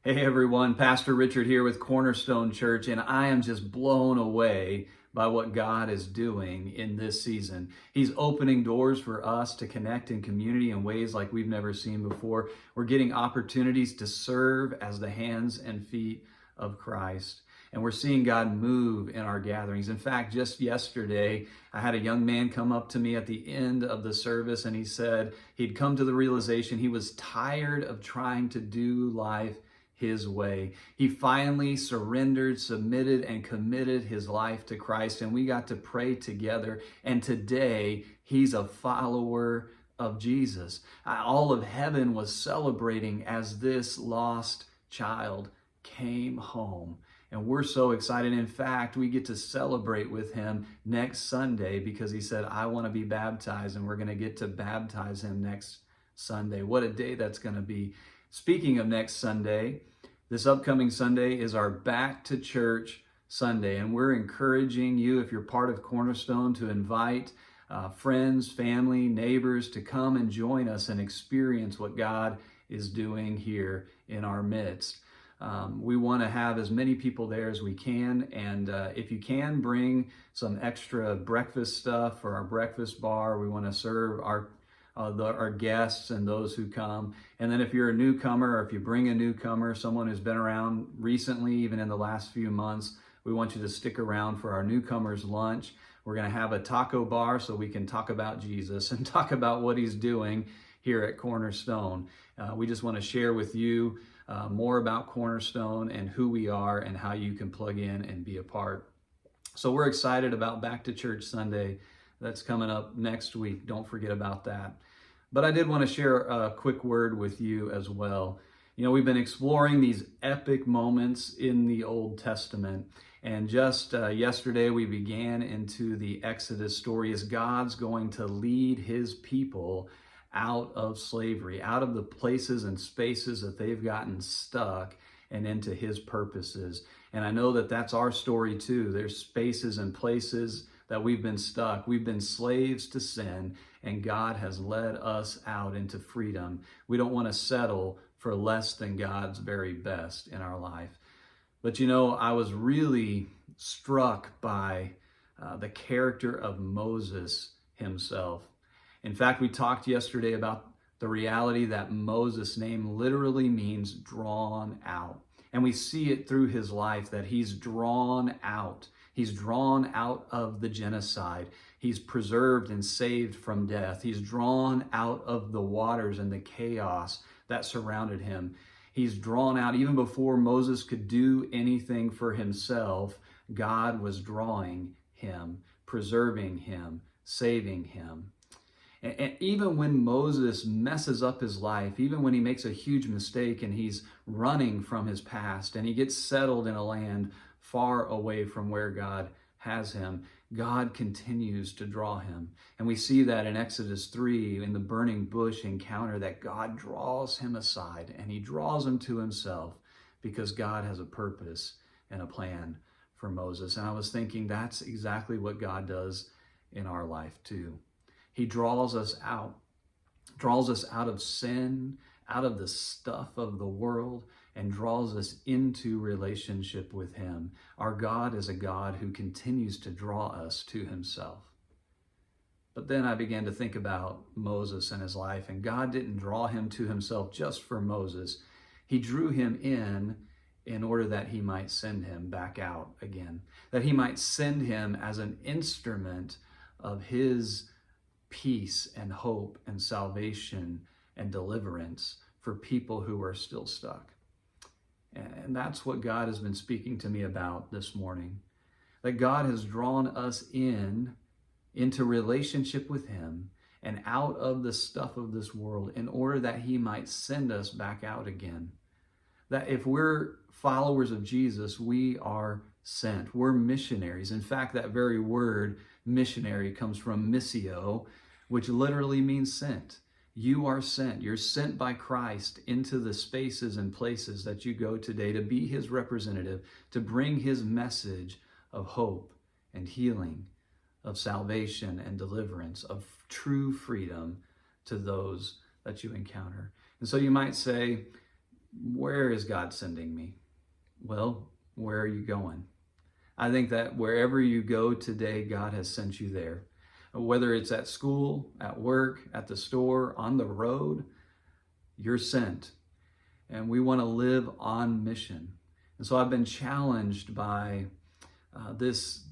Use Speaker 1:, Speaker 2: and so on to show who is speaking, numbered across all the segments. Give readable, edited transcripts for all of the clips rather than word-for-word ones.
Speaker 1: Hey everyone, Pastor Richard here with Cornerstone Church, and I am just blown away by what God is doing in this season. He's opening doors for us to connect in community in ways like we've never seen before. We're getting opportunities to serve as the hands and feet of Christ. And we're seeing God move in our gatherings. In fact, just yesterday, I had a young man come up to me at the end of the service, and he said he'd come to the realization he was tired of trying to do life his way. He finally surrendered, submitted, and committed his life to Christ, and we got to pray together. And today, he's a follower of Jesus. All of heaven was celebrating as this lost child came home. And we're so excited. In fact, we get to celebrate with him next Sunday because he said, I want to be baptized, and we're going to get to baptize him next Sunday. What a day that's going to be. Speaking of next Sunday, this upcoming Sunday is our Back to Church Sunday, and we're encouraging you, if you're part of Cornerstone, to invite friends, family, neighbors to come and join us and experience what God is doing here in our midst. We want to have as many people there as we can, and if you can, bring some extra breakfast stuff for our breakfast bar. We want to serve our guests and those who come. And then if you're a newcomer, or if you bring a newcomer, someone who's been around recently, even in the last few months, we want you to stick around for our newcomers lunch. We're going to have a taco bar so we can talk about Jesus and talk about what he's doing here at Cornerstone. We just want to share with you more about Cornerstone and who we are and how you can plug in and be a part. So we're excited about Back to Church Sunday. That's coming up next week. Don't forget about that. But I did want to share a quick word with you as well. You know, we've been exploring these epic moments in the Old Testament. And just yesterday, we began into the Exodus story as God's going to lead his people out of slavery, out of the places and spaces that they've gotten stuck, and into his purposes. And I know that that's our story too. There's spaces and places that we've been stuck. We've been slaves to sin, and God has led us out into freedom. We don't want to settle for less than God's very best in our life. But you know, I was really struck by the character of Moses himself. In fact, we talked yesterday about the reality that Moses' name literally means drawn out. And we see it through his life that he's drawn out. He's drawn out of the genocide. He's preserved and saved from death. He's drawn out of the waters and the chaos that surrounded him. He's drawn out even before Moses could do anything for himself. God was drawing him, preserving him, saving him. And even when Moses messes up his life, even when he makes a huge mistake and he's running from his past and he gets settled in a land far away from where God has him, God continues to draw him. And we see that in Exodus 3, in the burning bush encounter, that God draws him aside and he draws him to himself because God has a purpose and a plan for Moses. And I was thinking that's exactly what God does in our life too. He draws us out of sin, out of the stuff of the world, and draws us into relationship with him. Our God is a God who continues to draw us to himself. But then I began to think about Moses and his life, and God didn't draw him to himself just for Moses. He drew him in order that he might send him back out again, that he might send him as an instrument of his peace and hope and salvation and deliverance for people who are still stuck. And that's what God has been speaking to me about this morning. That God has drawn us into relationship with him and out of the stuff of this world in order that he might send us back out again. That if we're followers of Jesus, we are sent. We're missionaries. In fact, that very word missionary comes from missio, which literally means sent. You are sent. You're sent by Christ into the spaces and places that you go today to be his representative, to bring his message of hope and healing, of salvation and deliverance, of true freedom to those that you encounter. And so you might say, Where is God sending me? Well, where are you going? I think that wherever you go today, God has sent you there. Whether it's at school, at work, at the store, on the road, you're sent. And we want to live on mission. And so I've been challenged by this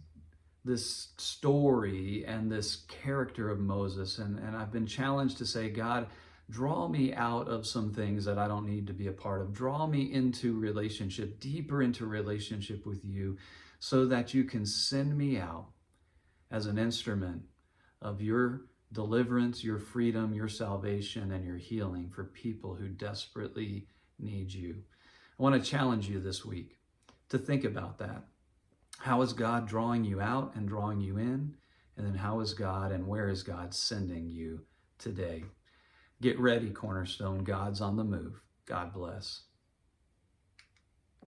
Speaker 1: story and this character of Moses. And I've been challenged to say, God, draw me out of some things that I don't need to be a part of. Draw me into relationship, deeper into relationship with you, so that you can send me out as an instrument of your deliverance, your freedom, your salvation, and your healing for people who desperately need you. I want to challenge you this week to think about that. How is God drawing you out and drawing you in? And then how is God and where is God sending you today? Get ready, Cornerstone. God's on the move. God bless.